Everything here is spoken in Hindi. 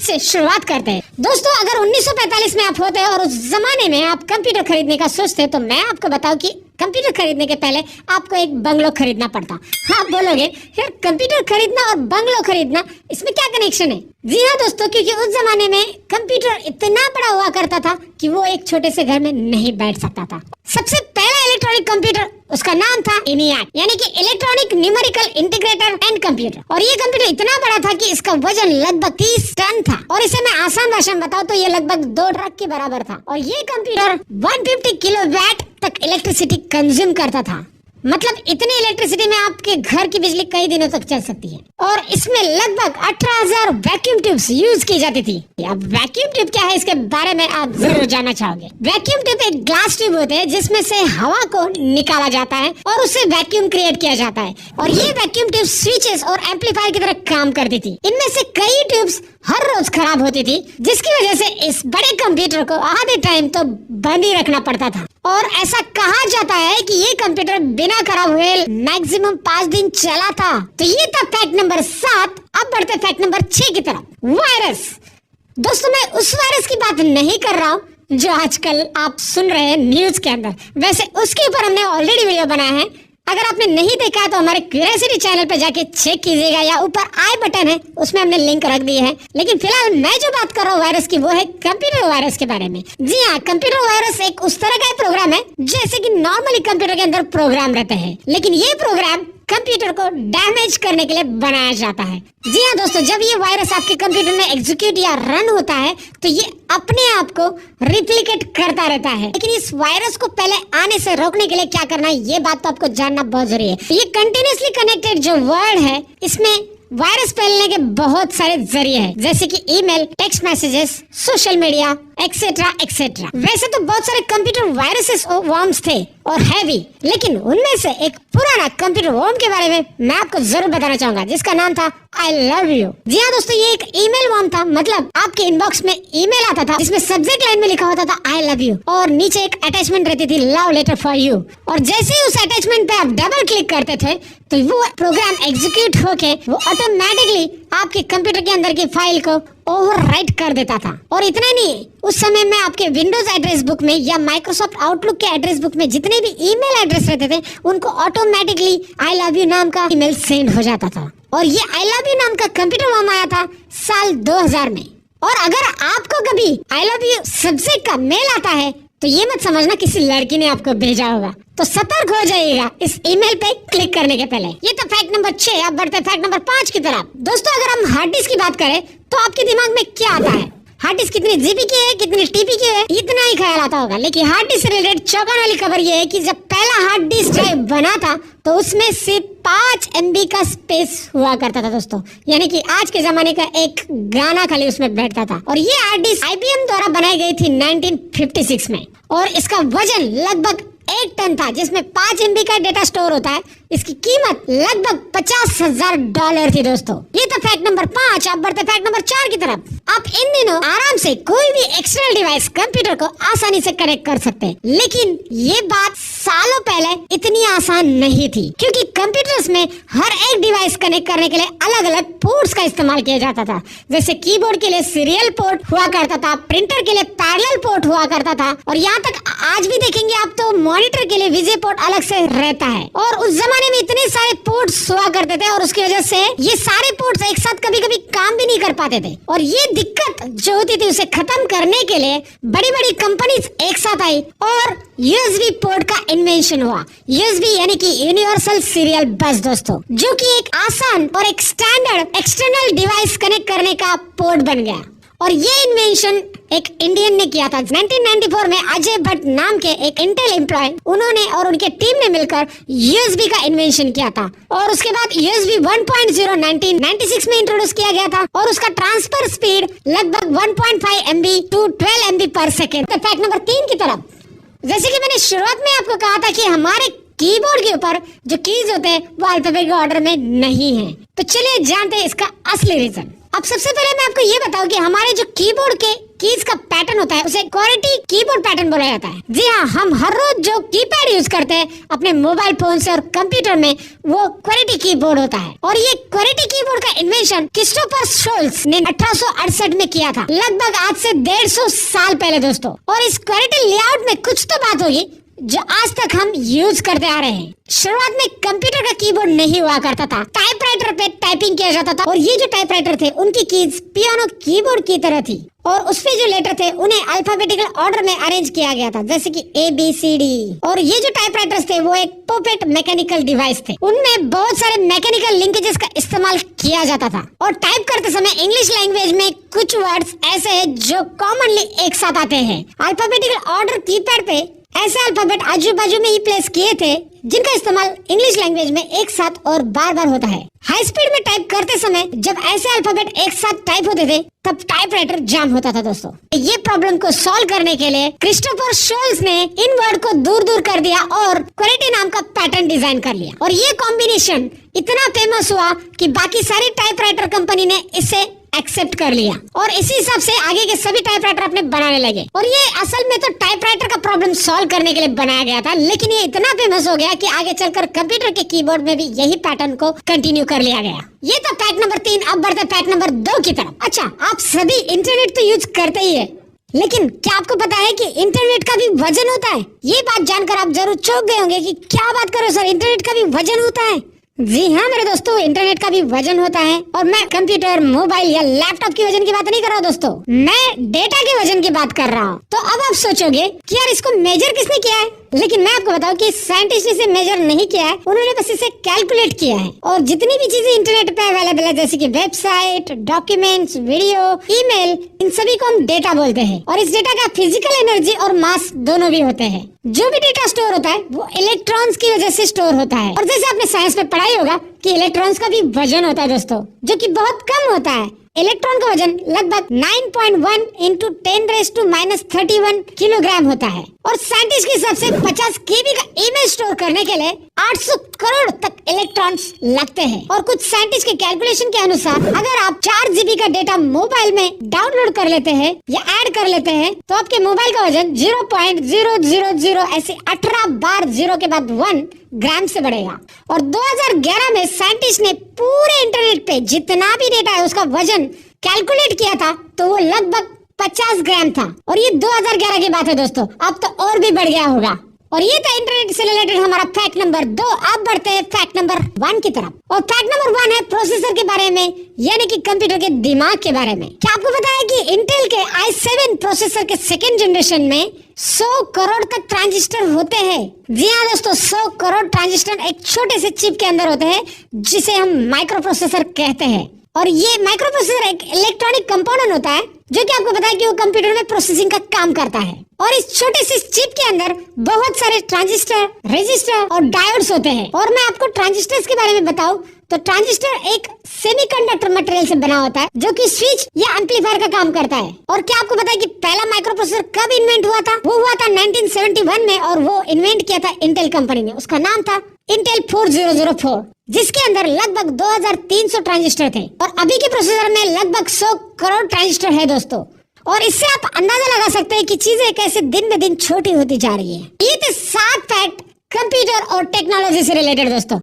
से शुरुआत करते हैं। दोस्तों, अगर 1945 में आप होते और उस जमाने में आप कंप्यूटर खरीदने का सोचते तो मैं आपको बताऊं कि कंप्यूटर खरीदने के पहले आपको एक बंगलो खरीदना पड़ता। हाँ, आप बोलोगे यार कंप्यूटर खरीदना और बंगलो खरीदना इसमें क्या कनेक्शन है? जी हाँ दोस्तों, क्योंकि उस जमाने में कंप्यूटर इतना बड़ा हुआ करता था कि वो एक छोटे से घर में नहीं बैठ सकता था। सबसे पहला इलेक्ट्रॉनिक कंप्यूटर, उसका नाम था ENIAC, यानी कि electronic numerical integrator and computer. और ये कंप्यूटर इतना बड़ा था कि इसका वजन लगभग 30 टन था। और इसे मैं आसान भाषा में बताऊं तो ये लगभग 2 ट्रक के बराबर था। और ये कंप्यूटर 150 किलोवाट तक इलेक्ट्रिसिटी कंज्यूम करता था। मतलब इतनी इलेक्ट्रिसिटी में आपके घर की बिजली कई दिनों तक चल सकती है। और इसमें लगभग 18,000 वैक्यूम ट्यूब्स यूज की जाती थी। अब वैक्यूम ट्यूब क्या है, इसके बारे में आप जरूर जानना चाहोगे। वैक्यूम ट्यूब एक ग्लास ट्यूब होते हैं जिसमें से हवा को निकाला जाता है और उससे वैक्यूम क्रिएट किया जाता है। और ये वैक्यूम ट्यूब स्विचेस और एम्पलीफायर की तरह काम करती थी। इनमें से कई ट्यूब्स हर रोज खराब होती थी, जिसकी वजह से इस बड़े कंप्यूटर को आधे टाइम तो बंद ही रखना पड़ता था। और ऐसा कहा जाता है कि ये कंप्यूटर बिना खराब हुए मैक्सिमम 5 दिन चला था। तो ये था फैक्ट नंबर 7। अब बढ़ते फैक्ट नंबर 6 की तरफ। वायरस। दोस्तों, मैं उस वायरस की बात नहीं कर रहा हूँ जो आजकल आप सुन रहे हैं न्यूज के अंदर। वैसे उसके ऊपर हमने ऑलरेडी वीडियो बनाया है। अगर आपने नहीं देखा तो हमारे क्यूरियोसिटी चैनल पे जाके चेक कीजिएगा, या ऊपर आई बटन है उसमें हमने लिंक रख दी है। लेकिन फिलहाल मैं जो बात कर रहा हूँ वायरस की, वो है कंप्यूटर वायरस के बारे में। जी हाँ, कंप्यूटर वायरस एक उस तरह का प्रोग्राम है जैसे कि नॉर्मली कंप्यूटर के अंदर प्रोग्राम रहते हैं, लेकिन ये प्रोग्राम कंप्यूटर को डैमेज करने के लिए बनाया जाता है। जी हाँ दोस्तों, जब ये वायरस आपके कंप्यूटर में एग्जीक्यूट या रन होता है तो ये अपने आप को रिप्लिकेट करता रहता है। लेकिन इस वायरस को पहले आने से रोकने के लिए क्या करना है, ये बात तो आपको जानना बहुत जरूरी है। ये कंटिन्यूअसली कनेक्टेड जो वर्ल्ड है, इसमें वायरस फैलने के बहुत सारे जरिए हैं, जैसे कि email, text messages, social media, etcetera etcetera. वैसे तो बहुत सारे कंप्यूटर वायरसेस और वर्म्स थे और है भी, लेकिन उनमें से एक पुराना कंप्यूटर वर्म के बारे में मैं आपको जरूर बताना चाहूंगा, जिसका नाम था I love you। जी हाँ दोस्तों, ये एक ईमेल वर्म था। मतलब आपके इनबॉक्स में ईमेल आता था जिसमें सब्जेक्ट लाइन में लिखा होता था I love you और नीचे एक अटैचमेंट रहती थी लव लेटर फॉर यू। और जैसे ही उस अटैचमेंट पे आप डबल क्लिक करते थे तो वो प्रोग्राम एग्जीक्यूट होके वो ऑटोमेटिकली आपके कंप्यूटर के अंदर की फाइल को ओवरराइट कर देता था। और इतना नहीं, उस समय में आपके विंडोज एड्रेस बुक में या माइक्रोसॉफ्ट आउटलुक के एड्रेस बुक में जितने भी ईमेल एड्रेस रहते थे उनको ऑटोमेटिकली I love you नाम का ईमेल सेंड हो जाता था। और ये I love you नाम का कंप्यूटर वर्म आया था साल 2000 में। और अगर आपको कभी I love you सब्जेक्ट का मेल आता है तो ये मत समझना किसी लड़की ने आपको भेजा होगा, तो सतर्क हो जाइएगा इस ईमेल पे क्लिक करने के पहले। ये तो फैक्ट नंबर 6। अब बढ़ते फैक्ट नंबर 5 की तरफ। दोस्तों, अगर हम हार्ड डिस्क की बात करें तो आपके दिमाग में क्या आता है? हार्ड डिस्क कितनी जीबी की है, कितनी टीबी की है, इतना ही ख्याल आता होगा। लेकिन हार्ड डिस्क से रिलेटेड चौंकाने वाली खबर ये है कि जब पहला हार्ड डिस्क ड्राइव बना था तो उसमें सिर्फ 5 MB का स्पेस हुआ करता था दोस्तों, यानी कि आज के जमाने का एक गाना खाली उसमें बैठता था। और ये हार्ड डिस्क IBM द्वारा बनाई गई थी 1956 में और इसका वजन लगभग 1 टन था, जिसमें 5 MB का डेटा स्टोर होता है। इसकी कीमत लगभग $50,000 थी दोस्तों। ये तो फैक्ट नंबर 5। अब बढ़ते फैक्ट नंबर 4 की तरफ। आप इन दिनों आराम से कोई भी एक्सटर्नल डिवाइस कंप्यूटर को आसानी से कनेक्ट कर सकते हैं, लेकिन ये बात सालों पहले इतनी आसान नहीं थी, क्योंकि कंप्यूटर्स में हर एक डिवाइस कनेक्ट करने के लिए अलग अलग पोर्ट्स का इस्तेमाल किया जाता था। जैसे कीबोर्ड के लिए सीरियल पोर्ट हुआ करता था, प्रिंटर के लिए पैरेलल पोर्ट हुआ करता था, और यहाँ तक आज भी देखेंगे आप तो मॉनिटर के लिए विजे पोर्ट अलग से रहता है। और उस जमाने में इतने सारे पोर्ट्स हुआ करते थे और उसकी वजह से ये सारे पोर्ट्स एक साथ कभी कभी काम भी नहीं कर पाते थे। और ये दिक्कत जो होती थी उसे खत्म करने के लिए बड़ी बड़ी कंपनीज एक साथ आई और USB पोर्ट का इन्वेंशन हुआ। USB यानी कि यूनिवर्सल सीरियल बस दोस्तों, जो कि एक आसान और एक स्टैंडर्ड एक्सटर्नल डिवाइस कनेक्ट करने का पोर्ट बन गया। और ये इन्वेंशन एक इंडियन ने किया था 1994 में। अजय भट्ट नाम के एक इंटेल एम्प्लॉय, उन्होंने और उनके टीम ने मिलकर USB का इन्वेंशन किया था। और उसके बाद USB 1.0 1996 में इंट्रोड्यूस किया गया था और उसका ट्रांसफर स्पीड लगभग 1.5 MB to 12 MB पर सेकेंड। तो फैक्ट नंबर 3 की तरफ। जैसे कि मैंने शुरुआत में आपको कहा था कि हमारे कीबोर्ड के ऊपर जो कीज होते हैं वो अल्फाबेटिक ऑर्डर में नहीं है, तो चलिए जानते हैं इसका असली रीजन। अब सबसे पहले मैं आपको ये बताऊं कि हमारे जो कीबोर्ड के कीज का पैटर्न होता है उसे क्वेरेटी कीबोर्ड पैटर्न बोला जाता है। जी हाँ, हम हर रोज जो कीपैड यूज करते हैं अपने मोबाइल फोन से और कंप्यूटर में, वो क्वेरेटी कीबोर्ड होता है। और ये क्वेरेटी कीबोर्ड का इन्वेंशन क्रिस्टोफर शोल्स ने 1868 में किया था, लगभग आज से 150 साल पहले दोस्तों। और इस क्वेरेटी लेआउट में कुछ तो बात होगी जो आज तक हम यूज करते आ रहे हैं। शुरुआत में कंप्यूटर का कीबोर्ड नहीं हुआ करता था, टाइपराइटर पे टाइपिंग किया जाता था और ये जो टाइपराइटर थे उनकी कीज पियानो कीबोर्ड की तरह थी और उसपे जो लेटर थे उन्हें अल्फाबेटिकल ऑर्डर में अरेंज किया गया था, जैसे कि ABCD। और ये जो टाइपराइटर्स थे वो एक पॉपेट मैकेनिकल डिवाइस थे, उनमें बहुत सारे मैकेनिकल लिंकेजेस का इस्तेमाल किया जाता था। और टाइप करते समय इंग्लिश लैंग्वेज में कुछ वर्ड्स ऐसे हैं जो कॉमनली एक साथ आते हैं। अल्फाबेटिकल ऑर्डर कीपैड पे ऐसे अल्फाबेट आजू बाजू में ही प्लेस किए थे जिनका इस्तेमाल इंग्लिश लैंग्वेज में एक साथ और बार बार होता है। हाई स्पीड में टाइप करते समय जब ऐसे अल्फाबेट एक साथ टाइप होते थे तब टाइपराइटर जाम होता था दोस्तों। ये प्रॉब्लम को सॉल्व करने के लिए क्रिस्टोफर शोल्स ने इन वर्ड को दूर दूर कर दिया और क्वेरेटी नाम का पैटर्न डिजाइन कर लिया। और ये कॉम्बिनेशन इतना फेमस हुआ कि बाकी सारी टाइपराइटर कंपनी ने इसे एक्सेप्ट कर लिया और इसी हिसाब से आगे के सभी टाइपराइटर अपने बनाने लगे। और ये असल में तो टाइपराइटर का प्रॉब्लम सॉल्व करने के लिए बनाया गया था, लेकिन ये इतना फेमस हो गया कि आगे चलकर कंप्यूटर के कीबोर्ड में भी यही पैटर्न को कंटिन्यू कर लिया गया। ये था फैक्ट नंबर 3। अब बढ़ते फैक्ट नंबर 2 की तरफ। अच्छा, आप सभी इंटरनेट तो यूज करते ही है, लेकिन क्या आपको पता है कि इंटरनेट का भी वजन होता है? ये बात जानकर आप जरूर चौंक गए होंगे कि क्या बात करो सर, इंटरनेट का भी वजन होता है। जी हाँ मेरे दोस्तों, इंटरनेट का भी वजन होता है। और मैं कंप्यूटर, मोबाइल या लैपटॉप के वजन की बात नहीं कर रहा हूँ दोस्तों, मैं डेटा के वजन की बात कर रहा हूँ। तो अब आप सोचोगे कि यार इसको मेजर किसने किया है, लेकिन मैं आपको बताऊं कि साइंटिस्ट ने इसे मेजर नहीं किया है, उन्होंने बस इसे कैलकुलेट किया है। और जितनी भी चीजें इंटरनेट पे अवेलेबल है जैसे कि वेबसाइट, डॉक्यूमेंट्स, वीडियो, ईमेल, इन सभी को हम डेटा बोलते हैं। और इस डेटा का फिजिकल एनर्जी और मास दोनों भी होते हैं। जो भी डेटा स्टोर होता है वो इलेक्ट्रॉन्स की वजह से स्टोर होता है। और जैसे आपने साइंस में पढ़ाई होगा कि इलेक्ट्रॉन्स का भी वजन होता है दोस्तों, जो कि बहुत कम होता है। इलेक्ट्रॉन का वजन लगभग 9.1 इंटू 10⁻³ किलोग्राम होता है। और साइंटिस्ट के हिसाब से 50 KB का इमेज स्टोर करने के लिए 800 करोड़ तक इलेक्ट्रॉन्स लगते हैं। और कुछ साइंटिस्ट के कैलकुलेशन के अनुसार अगर आप 4 GB का डेटा मोबाइल में डाउनलोड कर लेते हैं या ऐड कर लेते हैं तो आपके मोबाइल का वजन 0.000 ऐसे 18 बार 0 के बाद 1 ग्राम से बढ़ेगा। और 2011 में साइंटिस्ट ने पूरे इंटरनेट पे जितना भी डेटा है उसका वजन कैलकुलेट किया था तो वो लगभग 50 ग्राम था। और ये 2011 की बात है दोस्तों, अब तो और भी बढ़ गया होगा। और ये था इंटरनेट से रिलेटेड हमारा फैक्ट नंबर 2। अब बढ़ते हैं फैक्ट नंबर 1 की तरफ। और फैक्ट नंबर 1 है प्रोसेसर के बारे में, यानी कि कंप्यूटर के दिमाग के बारे में। क्या आपको पता है कि इंटेल के i7 प्रोसेसर के 2nd जनरेशन में 100 करोड़ तक ट्रांजिस्टर होते हैं? जी हाँ दोस्तों, 100 करोड़ ट्रांजिस्टर एक छोटे से चिप के अंदर होते हैं जिसे हम माइक्रो प्रोसेसर कहते हैं। और ये माइक्रो प्रोसेसर एक इलेक्ट्रॉनिक कंपोनेंट होता है जो कि आपको पता है कि वो कंप्यूटर में प्रोसेसिंग का काम करता है। और इस छोटे से चिप के अंदर बहुत सारे ट्रांजिस्टर, रेजिस्टर और डायोड्स होते हैं। और मैं आपको ट्रांजिस्टर्स के बारे में बताऊं तो ट्रांजिस्टर एक सेमीकंडक्टर मटेरियल से बना होता है जो कि स्विच या एम्पलीफायर का काम करता है। और क्या आपको पता है कि पहला माइक्रो प्रोसेसर कब इन्वेंट हुआ था? वो हुआ था 1971 में और वो इन्वेंट किया था इंटेल कंपनी ने। उसका नाम था इंटेल 4004, जिसके अंदर लगभग 2300 ट्रांजिस्टर थे। और अभी के प्रोसेसर में लगभग 100 करोड़ ट्रांजिस्टर है दोस्तों। और इससे आप अंदाजा लगा सकते हैं कि चीजें कैसे दिन ब दिन छोटी होती जा रही है। ये थे 7 फैक्ट कंप्यूटर और टेक्नोलॉजी से रिलेटेड दोस्तों।